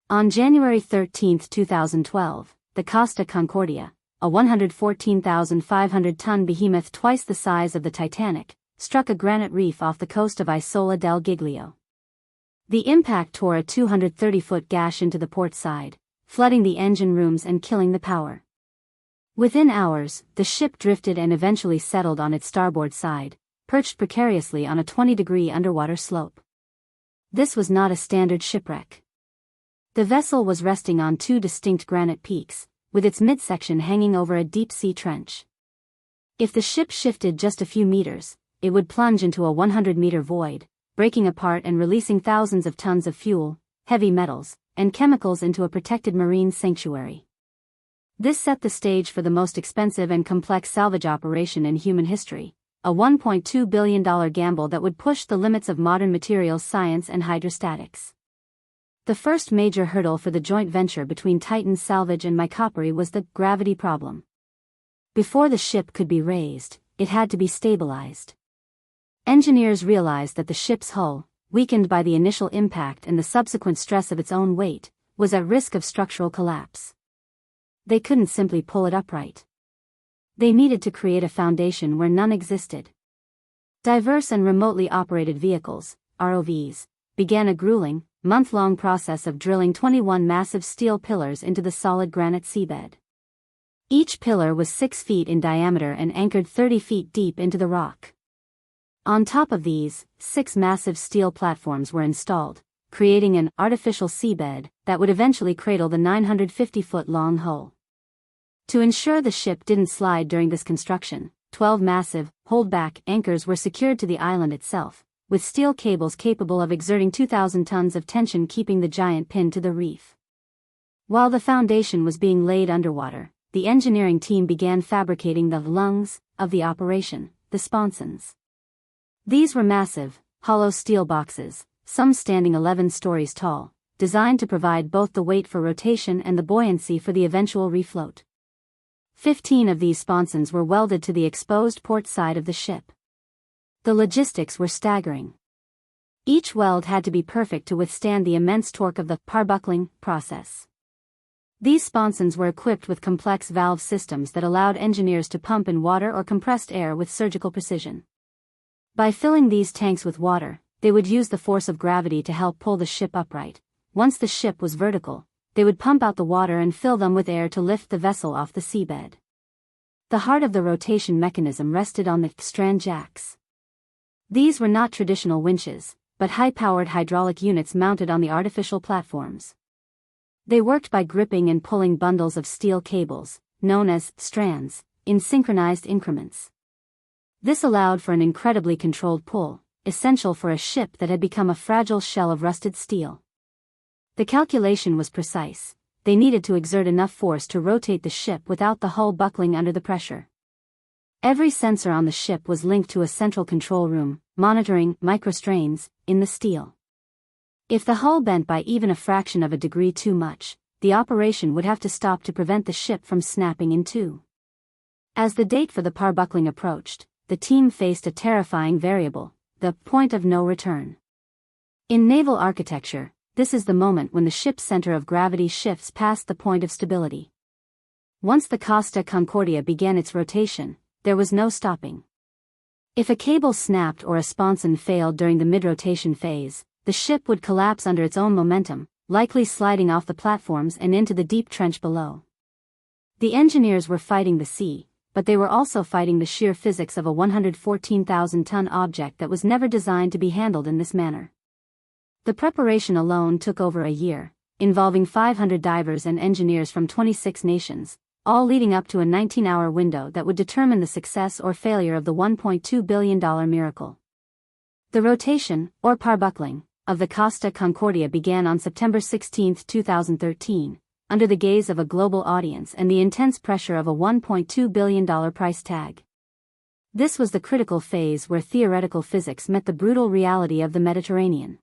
On January 13, 2012, the Costa Concordia, a 114,500-ton behemoth twice the size of the Titanic, struck a granite reef off the coast of Isola del Giglio. The impact tore a 230-foot gash into the port side, flooding the engine rooms and killing the power. Within hours, the ship drifted and eventually settled on its starboard side, perched precariously on a 20-degree underwater slope. This was not a standard shipwreck. The vessel was resting on two distinct granite peaks, with its midsection hanging over a deep-sea trench. If the ship shifted just a few meters, it would plunge into a 100-meter void, breaking apart and releasing thousands of tons of fuel, heavy metals, and chemicals into a protected marine sanctuary. This set the stage for the most expensive and complex salvage operation in human history, a $1.2 billion gamble that would push the limits of modern materials science and hydrostatics. The first major hurdle for the joint venture between Titan's Salvage and Concordia was the gravity problem. Before the ship could be raised, it had to be stabilized. Engineers realized that the ship's hull, weakened by the initial impact and the subsequent stress of its own weight, was at risk of structural collapse. They couldn't simply pull it upright. They needed to create a foundation where none existed. Diverse and remotely operated vehicles, ROVs, began a grueling, month-long process of drilling 21 massive steel pillars into the solid granite seabed. Each pillar was 6 feet in diameter and anchored 30 feet deep into the rock. On top of these, 6 massive steel platforms were installed, creating an artificial seabed that would eventually cradle the 950-foot-long hull. To ensure the ship didn't slide during this construction, 12 massive, hold-back anchors were secured to the island itself, with steel cables capable of exerting 2,000 tons of tension keeping the giant pinned to the reef. While the foundation was being laid underwater, the engineering team began fabricating the lungs of the operation, the sponsons. These were massive, hollow steel boxes, some standing 11 stories tall, designed to provide both the weight for rotation and the buoyancy for the eventual refloat. 15 of these sponsons were welded to the exposed port side of the ship. The logistics were staggering. Each weld had to be perfect to withstand the immense torque of the parbuckling process. These sponsons were equipped with complex valve systems that allowed engineers to pump in water or compressed air with surgical precision. By filling these tanks with water, they would use the force of gravity to help pull the ship upright. Once the ship was vertical, they would pump out the water and fill them with air to lift the vessel off the seabed. The heart of the rotation mechanism rested on the strand jacks. These were not traditional winches, but high-powered hydraulic units mounted on the artificial platforms. They worked by gripping and pulling bundles of steel cables, known as strands, in synchronized increments. This allowed for an incredibly controlled pull, essential for a ship that had become a fragile shell of rusted steel. The calculation was precise. They needed to exert enough force to rotate the ship without the hull buckling under the pressure. Every sensor on the ship was linked to a central control room, monitoring microstrains in the steel. If the hull bent by even a fraction of a degree too much, the operation would have to stop to prevent the ship from snapping in two. As the date for the parbuckling approached, the team faced a terrifying variable, the point of no return. In naval architecture, this is the moment when the ship's center of gravity shifts past the point of stability. Once the Costa Concordia began its rotation, there was no stopping. If a cable snapped or a sponson failed during the mid-rotation phase, the ship would collapse under its own momentum, likely sliding off the platforms and into the deep trench below. The engineers were fighting the sea, but they were also fighting the sheer physics of a 114,000-ton object that was never designed to be handled in this manner. The preparation alone took over a year, involving 500 divers and engineers from 26 nations, all leading up to a 19-hour window that would determine the success or failure of the $1.2 billion miracle. The rotation, or parbuckling, of the Costa Concordia began on September 16, 2013, under the gaze of a global audience and the intense pressure of a $1.2 billion price tag. This was the critical phase where theoretical physics met the brutal reality of the Mediterranean.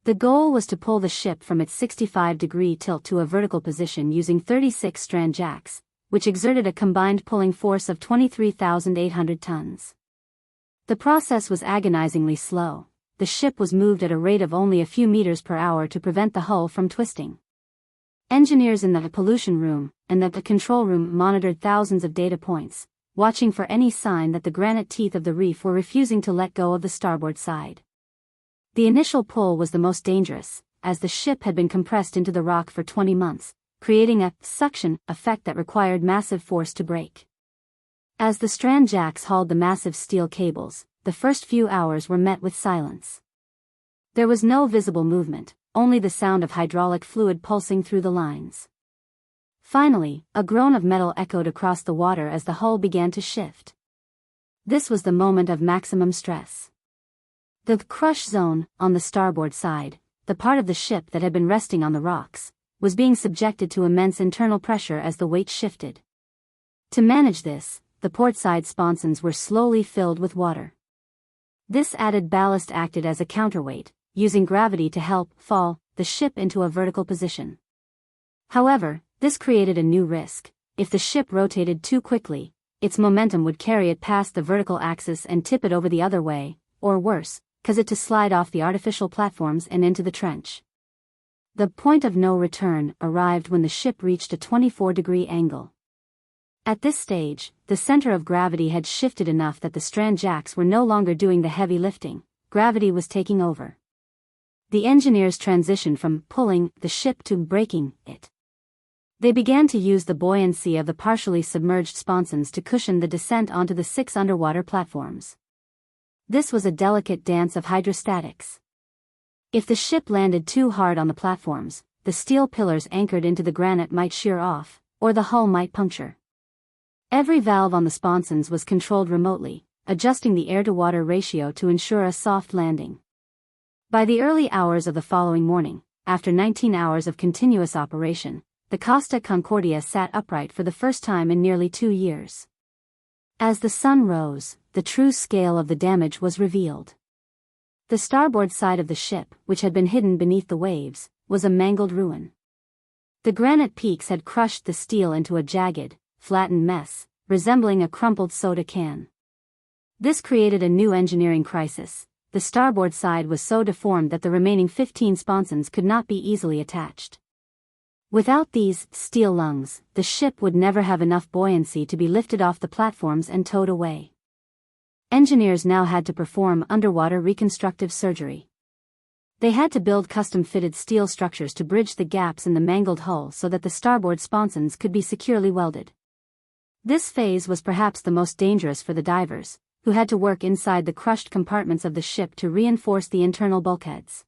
The goal was to pull the ship from its 65-degree tilt to a vertical position using 36 strand jacks, which exerted a combined pulling force of 23,800 tons. The process was agonizingly slow. The ship was moved at a rate of only a few meters per hour to prevent the hull from twisting. Engineers in the pollution room and the control room monitored thousands of data points, watching for any sign that the granite teeth of the reef were refusing to let go of the starboard side. The initial pull was the most dangerous, as the ship had been compressed into the rock for 20 months, creating a suction effect that required massive force to break. As the strand jacks hauled the massive steel cables, the first few hours were met with silence. There was no visible movement, only the sound of hydraulic fluid pulsing through the lines. Finally, a groan of metal echoed across the water as the hull began to shift. This was the moment of maximum stress. The crush zone, on the starboard side, the part of the ship that had been resting on the rocks, was being subjected to immense internal pressure as the weight shifted. To manage this, the portside sponsons were slowly filled with water. This added ballast acted as a counterweight, using gravity to help fall the ship into a vertical position. However, this created a new risk. If the ship rotated too quickly, its momentum would carry it past the vertical axis and tip it over the other way, or worse, cause it to slide off the artificial platforms and into the trench. The point of no return arrived when the ship reached a 24-degree angle. At this stage, the center of gravity had shifted enough that the strand jacks were no longer doing the heavy lifting. Gravity was taking over. The engineers transitioned from pulling the ship to braking it. They began to use the buoyancy of the partially submerged sponsons to cushion the descent onto the 6 underwater platforms. This was a delicate dance of hydrostatics. If the ship landed too hard on the platforms, the steel pillars anchored into the granite might shear off, or the hull might puncture. Every valve on the sponsons was controlled remotely, adjusting the air-to-water ratio to ensure a soft landing. By the early hours of the following morning, after 19 hours of continuous operation, the Costa Concordia sat upright for the first time in nearly 2 years. As the sun rose, the true scale of the damage was revealed. The starboard side of the ship, which had been hidden beneath the waves, was a mangled ruin. The granite peaks had crushed the steel into a jagged, flattened mess, resembling a crumpled soda can. This created a new engineering crisis. The starboard side was so deformed that the remaining 15 sponsons could not be easily attached. Without these steel lungs, the ship would never have enough buoyancy to be lifted off the platforms and towed away. Engineers now had to perform underwater reconstructive surgery. They had to build custom-fitted steel structures to bridge the gaps in the mangled hull so that the starboard sponsons could be securely welded. This phase was perhaps the most dangerous for the divers, who had to work inside the crushed compartments of the ship to reinforce the internal bulkheads.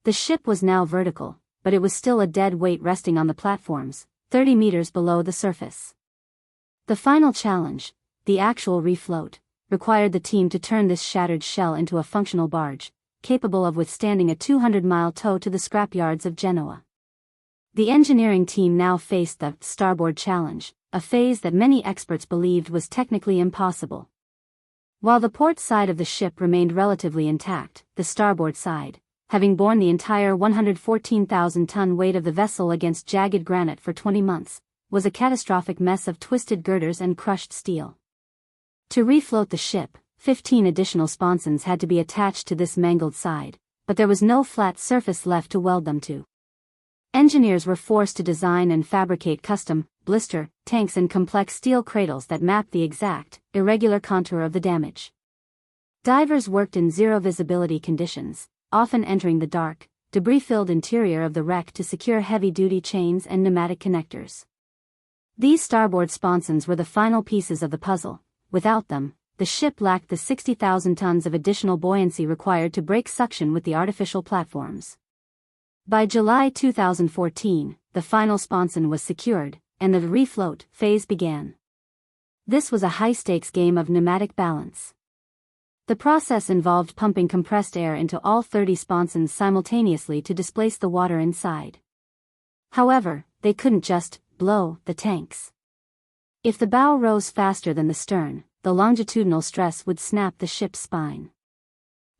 The ship was now vertical, but it was still a dead weight resting on the platforms, 30 meters below the surface. The final challenge, the actual refloat, required the team to turn this shattered shell into a functional barge, capable of withstanding a 200-mile tow to the scrapyards of Genoa. The engineering team now faced the starboard challenge, a phase that many experts believed was technically impossible. While the port side of the ship remained relatively intact, the starboard side, having borne the entire 114,000-ton weight of the vessel against jagged granite for 20 months, was a catastrophic mess of twisted girders and crushed steel. To refloat the ship, 15 additional sponsons had to be attached to this mangled side, but there was no flat surface left to weld them to. Engineers were forced to design and fabricate custom, blister, tanks and complex steel cradles that mapped the exact, irregular contour of the damage. Divers worked in zero-visibility conditions, often entering the dark, debris-filled interior of the wreck to secure heavy-duty chains and pneumatic connectors. These starboard sponsons were the final pieces of the puzzle. Without them, the ship lacked the 60,000 tons of additional buoyancy required to break suction with the artificial platforms. By July 2014, the final sponson was secured, and the refloat phase began. This was a high-stakes game of pneumatic balance. The process involved pumping compressed air into all 30 sponsons simultaneously to displace the water inside. However, they couldn't just blow the tanks. If the bow rose faster than the stern, the longitudinal stress would snap the ship's spine.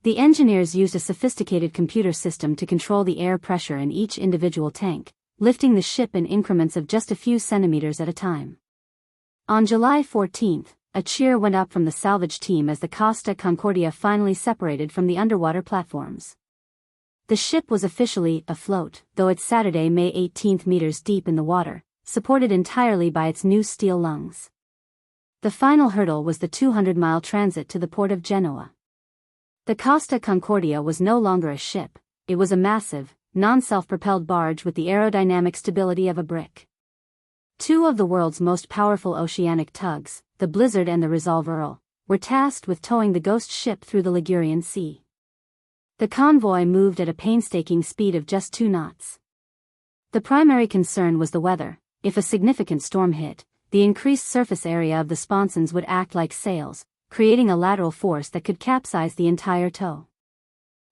The engineers used a sophisticated computer system to control the air pressure in each individual tank, lifting the ship in increments of just a few centimeters at a time. On July 14, a cheer went up from the salvage team as the Costa Concordia finally separated from the underwater platforms. The ship was officially afloat, though it's Saturday, May 18, meters deep in the water, supported entirely by its new steel lungs. The final hurdle was the 200-mile transit to the port of Genoa. The Costa Concordia was no longer a ship, it was a massive, non-self-propelled barge with the aerodynamic stability of a brick. Two of the world's most powerful oceanic tugs, the Blizzard and the Resolve Earl, were tasked with towing the ghost ship through the Ligurian Sea. The convoy moved at a painstaking speed of just 2 knots. The primary concern was the weather. If a significant storm hit, the increased surface area of the sponsons would act like sails, creating a lateral force that could capsize the entire tow.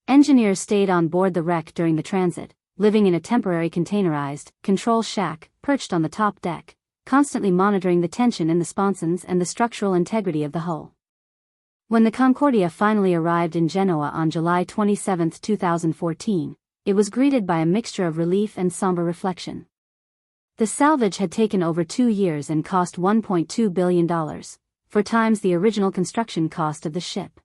Engineers stayed on board the wreck during the transit, living in a temporary containerized control shack perched on the top deck, constantly monitoring the tension in the sponsons and the structural integrity of the hull. When the Concordia finally arrived in Genoa on July 27, 2014, it was greeted by a mixture of relief and somber reflection. The salvage had taken over 2 years and cost $1.2 billion, 4 times the original construction cost of the ship.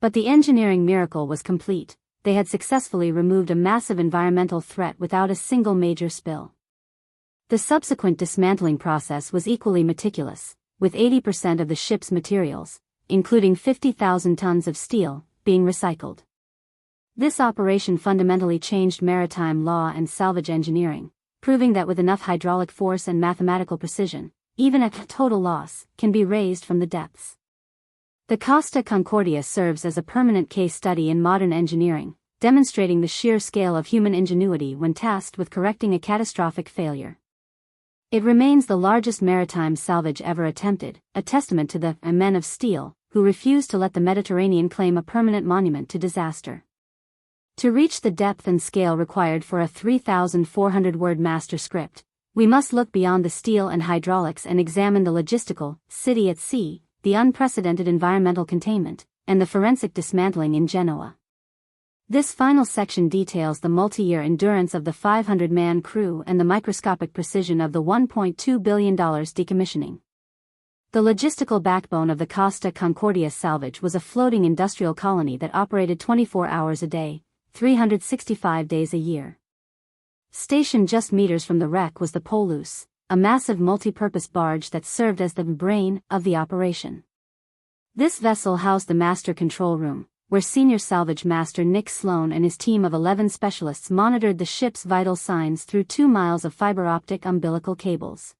But the engineering miracle was complete. They had successfully removed a massive environmental threat without a single major spill. The subsequent dismantling process was equally meticulous, with 80% of the ship's materials, including 50,000 tons of steel, being recycled. This operation fundamentally changed maritime law and salvage engineering, proving that with enough hydraulic force and mathematical precision, even at total loss, can be raised from the depths. The Costa Concordia serves as a permanent case study in modern engineering, demonstrating the sheer scale of human ingenuity when tasked with correcting a catastrophic failure. It remains the largest maritime salvage ever attempted, a testament to the men of steel, who refused to let the Mediterranean claim a permanent monument to disaster. To reach the depth and scale required for a 3,400-word master script, we must look beyond the steel and hydraulics and examine the logistical, city at sea, the unprecedented environmental containment, and the forensic dismantling in Genoa. This final section details the multi-year endurance of the 500-man crew and the microscopic precision of the $1.2 billion decommissioning. The logistical backbone of the Costa Concordia salvage was a floating industrial colony that operated 24 hours a day, 365 days a year. Stationed just meters from the wreck was the Polus, a massive multi-purpose barge that served as the brain of the operation. This vessel housed the master control room, where senior salvage master Nick Sloan and his team of 11 specialists monitored the ship's vital signs through 2 miles of fiber-optic umbilical cables.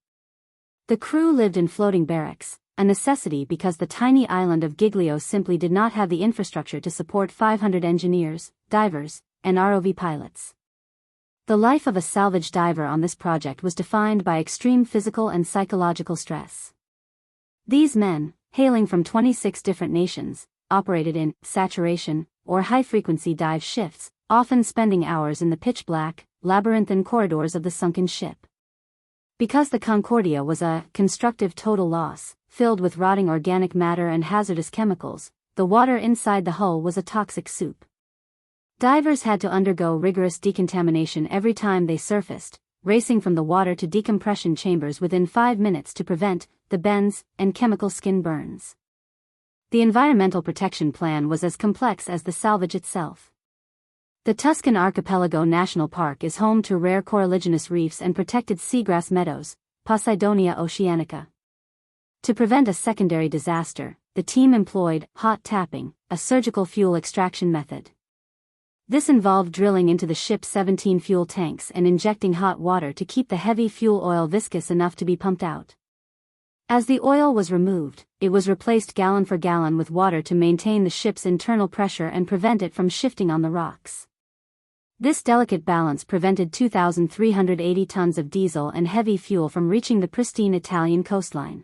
The crew lived in floating barracks, a necessity because the tiny island of Giglio simply did not have the infrastructure to support 500 engineers, divers, and ROV pilots. The life of a salvage diver on this project was defined by extreme physical and psychological stress. These men, hailing from 26 different nations, operated in saturation or high-frequency dive shifts, often spending hours in the pitch-black, labyrinthine corridors of the sunken ship. Because the Concordia was a constructive total loss, filled with rotting organic matter and hazardous chemicals, the water inside the hull was a toxic soup. Divers had to undergo rigorous decontamination every time they surfaced, racing from the water to decompression chambers within 5 minutes to prevent the bends and chemical skin burns. The environmental protection plan was as complex as the salvage itself. The Tuscan Archipelago National Park is home to rare coralligenous reefs and protected seagrass meadows, Posidonia oceanica. To prevent a secondary disaster, the team employed hot tapping, a surgical fuel extraction method. This involved drilling into the ship's 17 fuel tanks and injecting hot water to keep the heavy fuel oil viscous enough to be pumped out. As the oil was removed, it was replaced gallon for gallon with water to maintain the ship's internal pressure and prevent it from shifting on the rocks. This delicate balance prevented 2,380 tons of diesel and heavy fuel from reaching the pristine Italian coastline.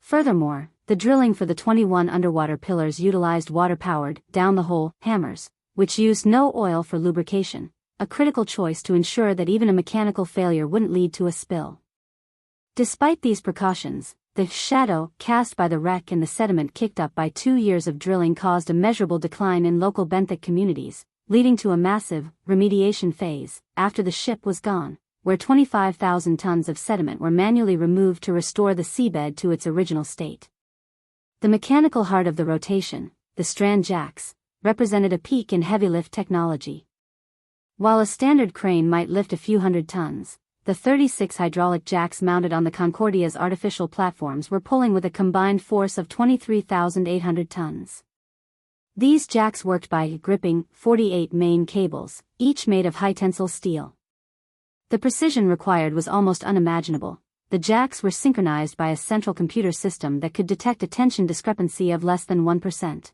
Furthermore, the drilling for the 21 underwater pillars utilized water-powered, down-the-hole, hammers, which used no oil for lubrication, a critical choice to ensure that even a mechanical failure wouldn't lead to a spill. Despite these precautions, the shadow cast by the wreck and the sediment kicked up by 2 years of drilling caused a measurable decline in local benthic communities, leading to a massive remediation phase after the ship was gone, where 25,000 tons of sediment were manually removed to restore the seabed to its original state. The mechanical heart of the rotation, the strand jacks, represented a peak in heavy lift technology. While a standard crane might lift a few hundred tons, the 36 hydraulic jacks mounted on the Concordia's artificial platforms were pulling with a combined force of 23,800 tons. These jacks worked by gripping 48 main cables, each made of high-tensile steel. The precision required was almost unimaginable. The jacks were synchronized by a central computer system that could detect a tension discrepancy of less than 1%.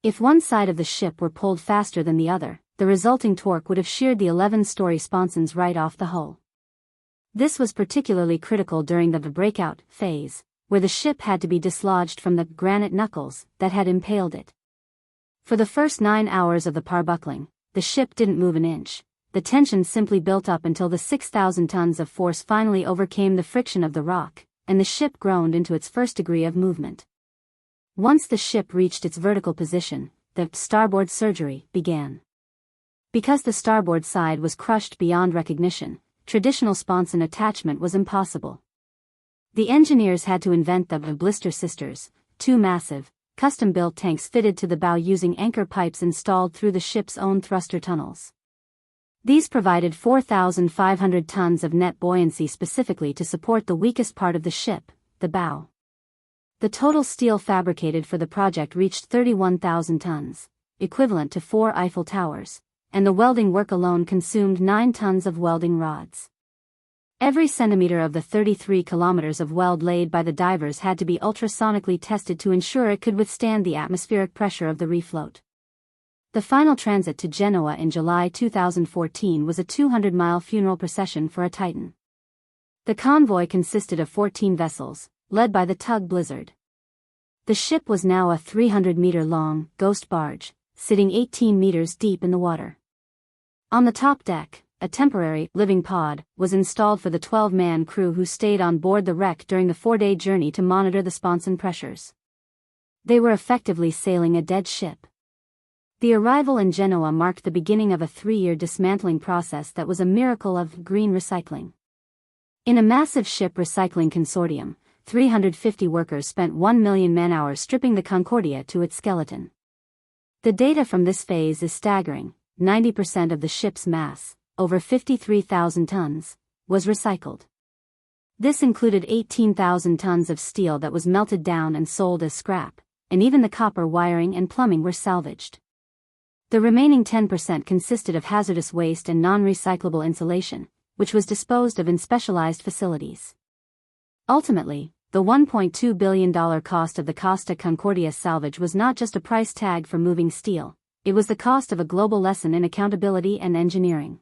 If one side of the ship were pulled faster than the other, the resulting torque would have sheared the 11-story sponsons right off the hull. This was particularly critical during the breakout phase, where the ship had to be dislodged from the granite knuckles that had impaled it. For the first 9 hours of the parbuckling, the ship didn't move an inch. The tension simply built up until the 6,000 tons of force finally overcame the friction of the rock, and the ship groaned into its first degree of movement. Once the ship reached its vertical position, the starboard surgery began. Because the starboard side was crushed beyond recognition, traditional sponson attachment was impossible. The engineers had to invent the blister sisters, 2 massive, custom-built tanks fitted to the bow using anchor pipes installed through the ship's own thruster tunnels. These provided 4,500 tons of net buoyancy specifically to support the weakest part of the ship, the bow. The total steel fabricated for the project reached 31,000 tons, equivalent to 4 Eiffel Towers, and the welding work alone consumed 9 tons of welding rods. Every centimeter of the 33 kilometers of weld laid by the divers had to be ultrasonically tested to ensure it could withstand the atmospheric pressure of the reef float. The final transit to Genoa in July 2014 was a 200-mile funeral procession for a Titan. The convoy consisted of 14 vessels, led by the tug Blizzard. The ship was now a 300-meter-long ghost barge, sitting 18 meters deep in the water. On the top deck, a temporary living pod was installed for the 12-man crew who stayed on board the wreck during the 4-day journey to monitor the sponson pressures. They were effectively sailing a dead ship. The arrival in Genoa marked the beginning of a 3-year dismantling process that was a miracle of green recycling. In a massive ship recycling consortium, 350 workers spent 1 million man-hours stripping the Concordia to its skeleton. The data from this phase is staggering. 90% of the ship's mass, over 53,000 tons, was recycled. This included 18,000 tons of steel that was melted down and sold as scrap, and even the copper wiring and plumbing were salvaged. The remaining 10% consisted of hazardous waste and non-recyclable insulation, which was disposed of in specialized facilities. Ultimately, the $1.2 billion cost of the Costa Concordia salvage was not just a price tag for moving steel, it was the cost of a global lesson in accountability and engineering.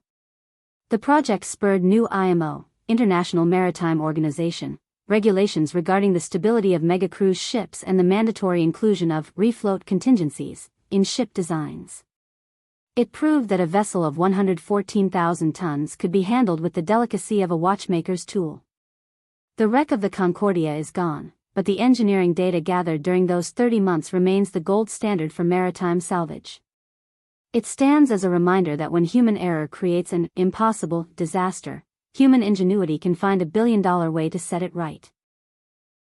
The project spurred new IMO, International Maritime Organization, regulations regarding the stability of mega-cruise ships and the mandatory inclusion of refloat contingencies in ship designs. It proved that a vessel of 114,000 tons could be handled with the delicacy of a watchmaker's tool. The wreck of the Concordia is gone, but the engineering data gathered during those 30 months remains the gold standard for maritime salvage. It stands as a reminder that when human error creates an impossible disaster, human ingenuity can find $1 billion way to set it right.